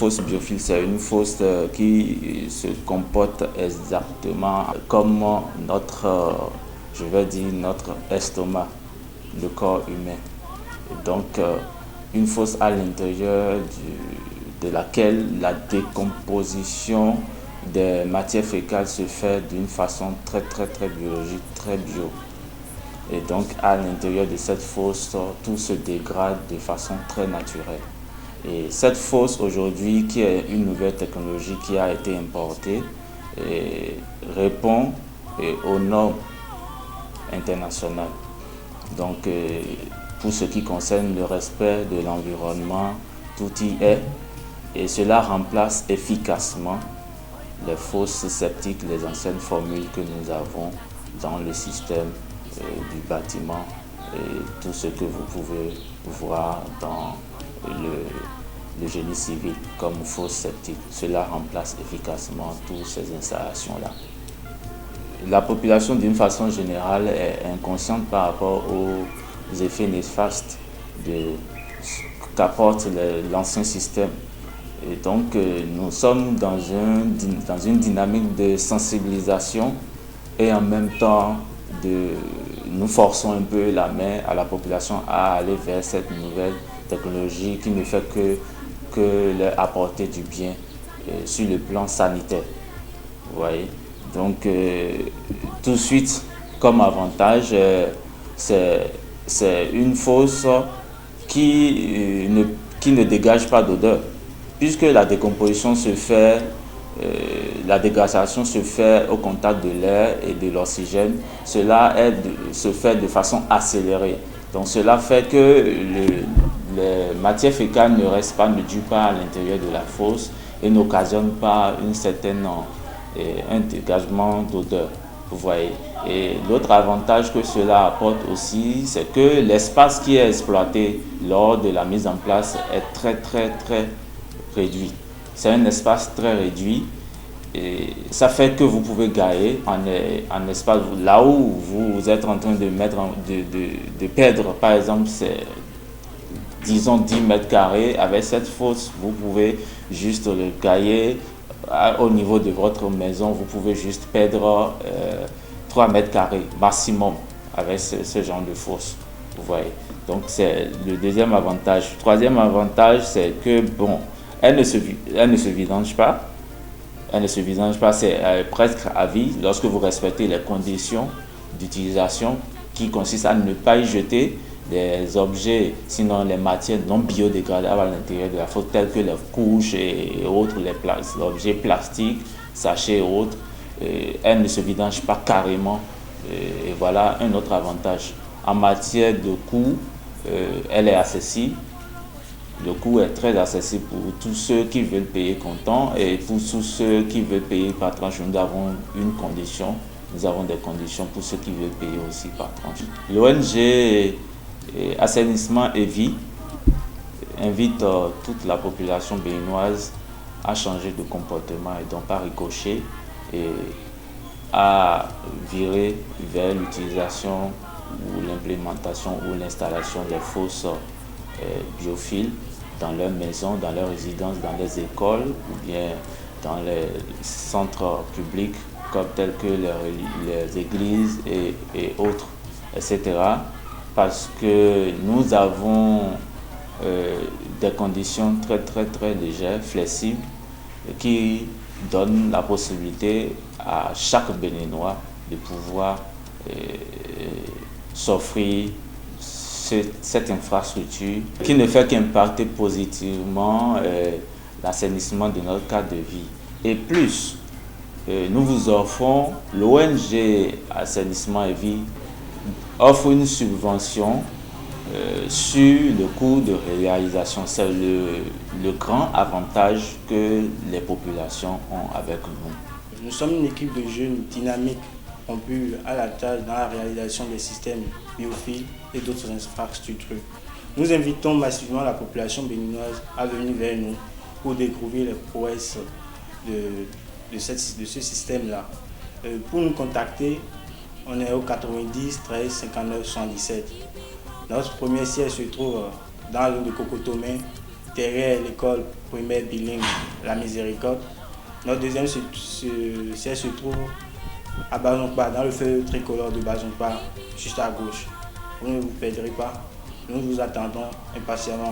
fosse biophile, c'est une fosse qui se comporte exactement comme je vais dire, notre estomac, le corps humain. Et donc, une fosse à l'intérieur de laquelle la décomposition des matières fécales se fait d'une façon très biologique, très bio. Et donc, à l'intérieur de cette fosse, tout se dégrade de façon très naturelle. Et cette fosse aujourd'hui, qui est une nouvelle technologie qui a été importée, répond aux normes internationales. Donc, pour ce qui concerne le respect de l'environnement, tout y est. Et cela remplace efficacement les fosses septiques, les anciennes formules que nous avons dans le système du bâtiment et tout ce que vous pouvez voir dans le génie civil comme fosse septique. Cela remplace efficacement toutes ces installations-là. La population, d'une façon générale, est inconsciente par rapport aux effets néfastes qu'apporte l'ancien système. Et donc, nous sommes dans une dynamique de sensibilisation et en même temps, nous forçons un peu la main à la population à aller vers cette nouvelle technologie qui ne fait que leur apporter du bien sur le plan sanitaire. Vous voyez? Donc, tout de suite, comme avantage, c'est une fosse qui ne dégage pas d'odeur. Puisque la décomposition se fait, la dégradation se fait au contact de l'air et de l'oxygène, cela se fait de façon accélérée. Donc cela fait que les matières fécales ne restent pas, ne durent pas à l'intérieur de la fosse et n'occasionnent pas un dégagement d'odeur. Vous voyez. Et l'autre avantage que cela apporte aussi, c'est que l'espace qui est exploité lors de la mise en place est très réduit. C'est un espace très réduit et ça fait que vous pouvez gagner en espace. Là où vous êtes en train de perdre, par exemple, c'est disons 10 mètres carrés, avec cette fosse, vous pouvez juste le gagner au niveau de votre maison. Vous pouvez juste perdre 3 mètres carrés maximum avec ce genre de fosse. Vous voyez. Donc c'est le deuxième avantage. Troisième avantage, c'est que bon, elle ne se vidange pas. Elle ne se vidange pas, c'est presque à vie lorsque vous respectez les conditions d'utilisation qui consistent à ne pas y jeter des objets, sinon les matières non biodégradables à l'intérieur de la fosse, telles que les couches et autres, les objets plastiques, sachets et autres. Elle ne se vidange pas carrément. Et voilà un autre avantage. En matière de coût, elle est accessible. Le coût est très accessible pour tous ceux qui veulent payer comptant et pour tous ceux qui veulent payer par tranche. Nous avons une condition, nous avons des conditions pour ceux qui veulent payer aussi par tranche. L'ONG Assainissement et Vie invite toute la population béninoise à changer de comportement et donc par ricochet et à virer vers l'utilisation ou l'implémentation ou l'installation des fosses biophiles dans leurs maisons, dans leurs résidences, dans les écoles ou bien dans les centres publics comme tels que les églises et autres, etc. Parce que nous avons des conditions très légères, flexibles, qui donnent la possibilité à chaque Béninois de pouvoir s'offrir cette infrastructure qui ne fait qu'impacter positivement l'assainissement de notre cadre de vie. Et plus, nous vous offrons, l'ONG Assainissement et Vie offre une subvention sur le coût de réalisation. C'est le grand avantage que les populations ont avec nous. Nous sommes une équipe de jeunes dynamiques rompus à la tâche dans la réalisation des systèmes biophiles et d'autres infrastructures. Nous invitons massivement la population béninoise à venir vers nous pour découvrir les prouesses de ce système-là. Pour nous contacter, on est au 90 13 59 77. Notre premier siège se trouve dans la zone de Cocotomé, derrière l'école primaire bilingue La Miséricorde. Notre deuxième siège se trouve à Bazonpa, dans le feu tricolore de Bazonpa, juste à gauche. Vous ne vous perdrez pas. Nous vous attendons impatiemment.